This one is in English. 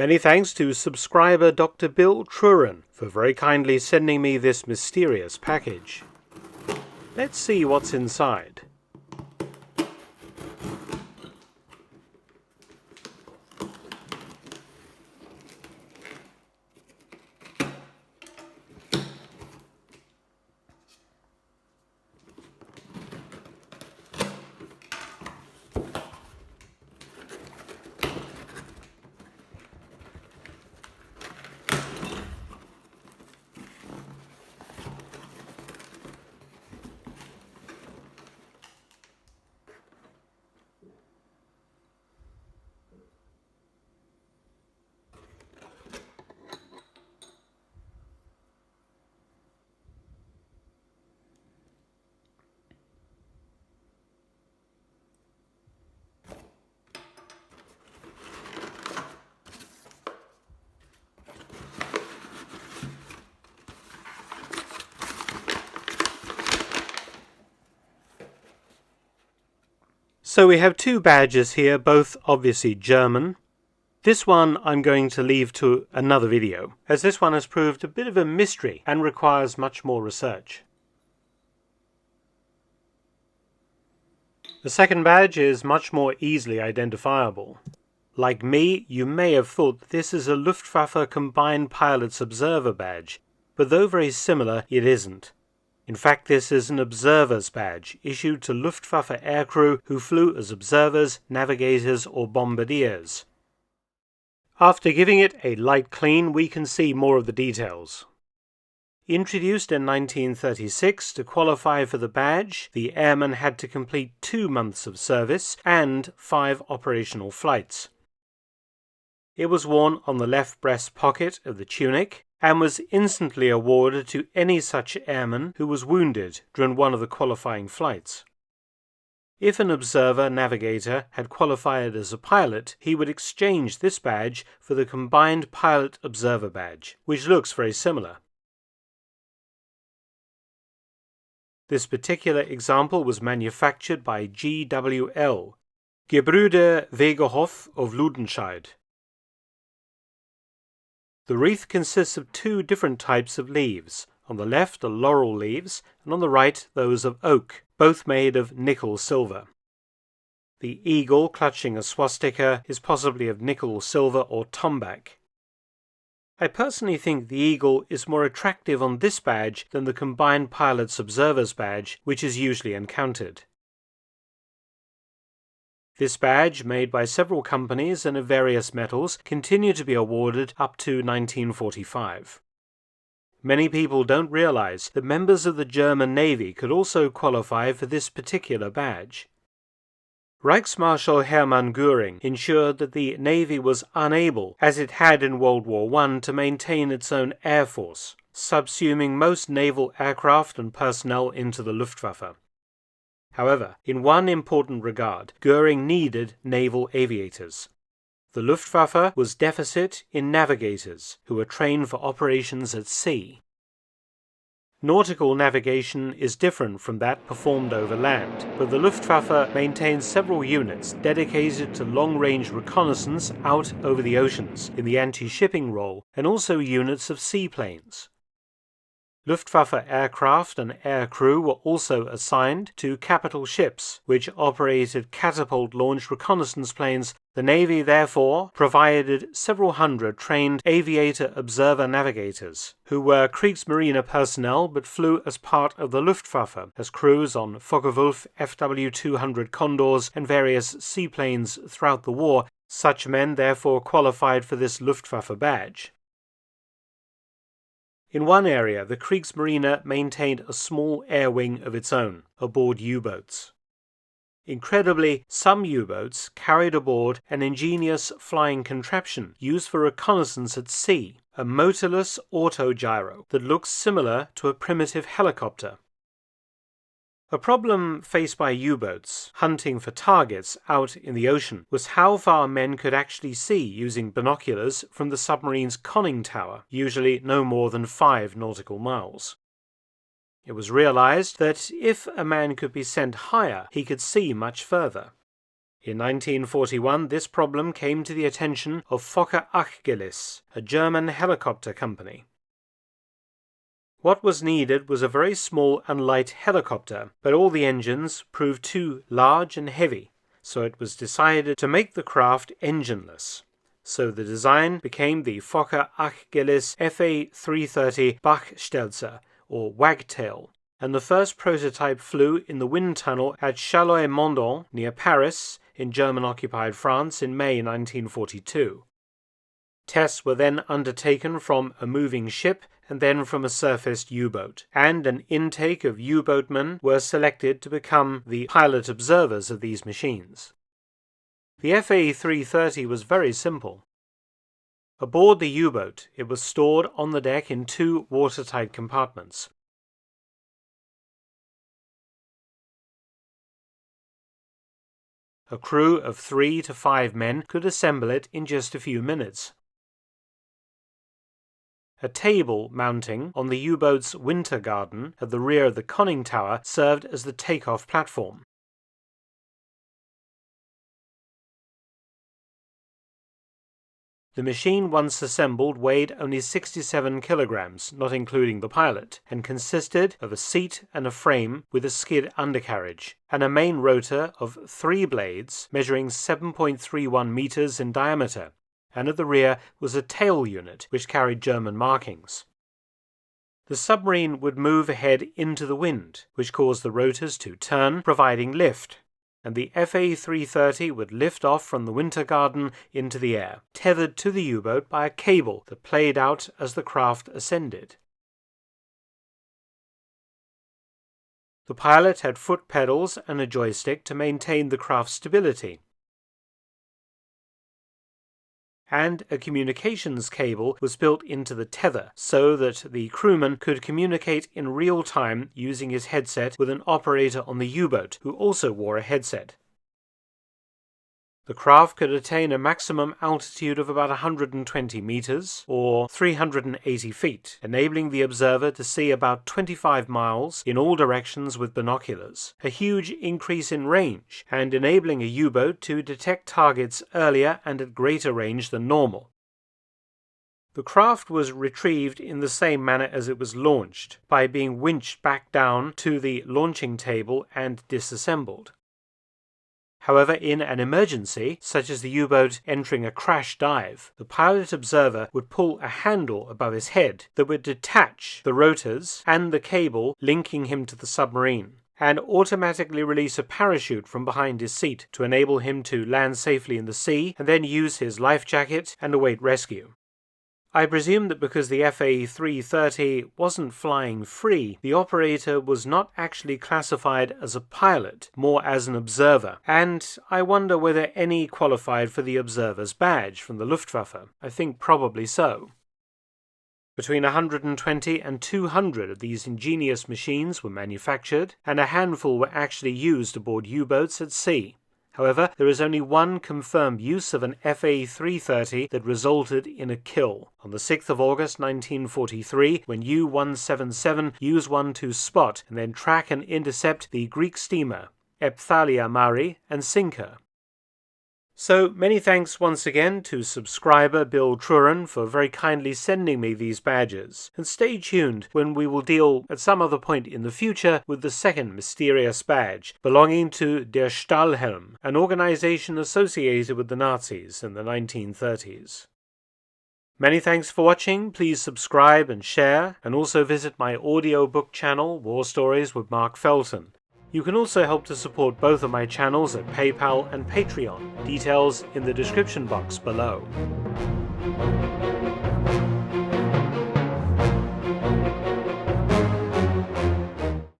Many thanks to subscriber Dr. Bill Truran for very kindly sending me this mysterious package. Let's see what's inside. So we have two badges here, both obviously German. This one I'm going to leave to another video, as this one has proved a bit of a mystery and requires much more research. The second badge is much more easily identifiable. Like me, you may have thought that this is a Luftwaffe Combined Pilots Observer badge, but though very similar, it isn't. In fact, this is an observer's badge issued to Luftwaffe aircrew who flew as observers, navigators, or bombardiers. After giving it a light clean, we can see more of the details. Introduced in 1936, to qualify for the badge, the airman had to complete 2 months of service and 5 operational flights. It was worn on the left breast pocket of the tunic, and was instantly awarded to any such airman who was wounded during one of the qualifying flights. If an observer navigator had qualified as a pilot, he would exchange this badge for the Combined Pilot Observer badge, which looks very similar. This particular example was manufactured by GWL, Gebrüder Wegehoff of Ludenscheid. The wreath consists of 2 different types of leaves. On the left are laurel leaves, and on the right those of oak, both made of nickel silver. The eagle clutching a swastika is possibly of nickel silver or tombac. I personally think the eagle is more attractive on this badge than the Combined Pilots Observers badge, which is usually encountered. This badge, made by several companies and of various metals, continued to be awarded up to 1945. Many people don't realize that members of the German Navy could also qualify for this particular badge. Reichsmarschall Hermann Göring ensured that the Navy was unable, as it had in World War I, to maintain its own air force, subsuming most naval aircraft and personnel into the Luftwaffe. However, in one important regard, Göring needed naval aviators. The Luftwaffe was deficit in navigators who were trained for operations at sea. Nautical navigation is different from that performed over land, but the Luftwaffe maintains several units dedicated to long-range reconnaissance out over the oceans in the anti-shipping role, and also units of seaplanes. Luftwaffe aircraft and aircrew were also assigned to capital ships, which operated catapult-launched reconnaissance planes. The Navy, therefore, provided several hundred trained aviator observer navigators, who were Kriegsmarine personnel but flew as part of the Luftwaffe as crews on Focke-Wulf FW-200 Condors and various seaplanes throughout the war. Such men therefore qualified for this Luftwaffe badge. In one area, the Kriegsmarine maintained a small air wing of its own, aboard U-boats. Incredibly, some U-boats carried aboard an ingenious flying contraption used for reconnaissance at sea, a motorless autogyro that looks similar to a primitive helicopter. A problem faced by U-boats hunting for targets out in the ocean was how far men could actually see using binoculars from the submarine's conning tower, usually no more than 5 nautical miles. It was realized that if a man could be sent higher, he could see much further. In 1941, this problem came to the attention of Focke-Achgelis, a German helicopter company. What was needed was a very small and light helicopter, but all the engines proved too large and heavy, so it was decided to make the craft engineless. So the design became the Focke-Achgelis Fa-330 Bachstelze, or wagtail, and the first prototype flew in the wind tunnel at Chalois-Mendon near Paris in German-occupied France in May 1942. Tests were then undertaken from a moving ship and then from a surfaced U-boat, and an intake of U-boatmen were selected to become the pilot observers of these machines. The Fa-330 was very simple. Aboard the U-boat, it was stored on the deck in two watertight compartments. A crew of 3 to 5 men could assemble it in just a few minutes. A table mounting on the U-boat's winter garden at the rear of the conning tower served as the takeoff platform. The machine once assembled weighed only 67 kilograms, not including the pilot, and consisted of a seat and a frame with a skid undercarriage, and a main rotor of 3 blades measuring 7.31 meters in diameter, and at the rear was a tail unit which carried German markings. The submarine would move ahead into the wind, which caused the rotors to turn, providing lift, and the Fa-330 would lift off from the winter garden into the air, tethered to the U-boat by a cable that played out as the craft ascended. The pilot had foot pedals and a joystick to maintain the craft's stability, and a communications cable was built into the tether so that the crewman could communicate in real time using his headset with an operator on the U-boat who also wore a headset. The craft could attain a maximum altitude of about 120 meters, or 380 feet, enabling the observer to see about 25 miles in all directions with binoculars, a huge increase in range, and enabling a U-boat to detect targets earlier and at greater range than normal. The craft was retrieved in the same manner as it was launched, by being winched back down to the launching table and disassembled. However, in an emergency, such as the U-boat entering a crash dive, the pilot observer would pull a handle above his head that would detach the rotors and the cable linking him to the submarine, and automatically release a parachute from behind his seat to enable him to land safely in the sea and then use his life jacket and await rescue. I presume that because the Fa-330 wasn't flying free, the operator was not actually classified as a pilot, more as an observer, and I wonder whether any qualified for the observer's badge from the Luftwaffe. I think probably so. Between 120 and 200 of these ingenious machines were manufactured, and a handful were actually used aboard U-boats at sea. However, there is only one confirmed use of an Fa-330 that resulted in a kill. On the 6th of August 1943, when U-177 used one to spot and then track and intercept the Greek steamer Epthalia Mari and sink her. So, many thanks once again to subscriber Bill Truran for very kindly sending me these badges, and stay tuned when we will deal at some other point in the future with the second mysterious badge, belonging to Der Stahlhelm, an organization associated with the Nazis in the 1930s. Many thanks for watching. Please subscribe and share, and also visit my audiobook channel, War Stories with Mark Felton. You can also help to support both of my channels at PayPal and Patreon. Details in the description box below.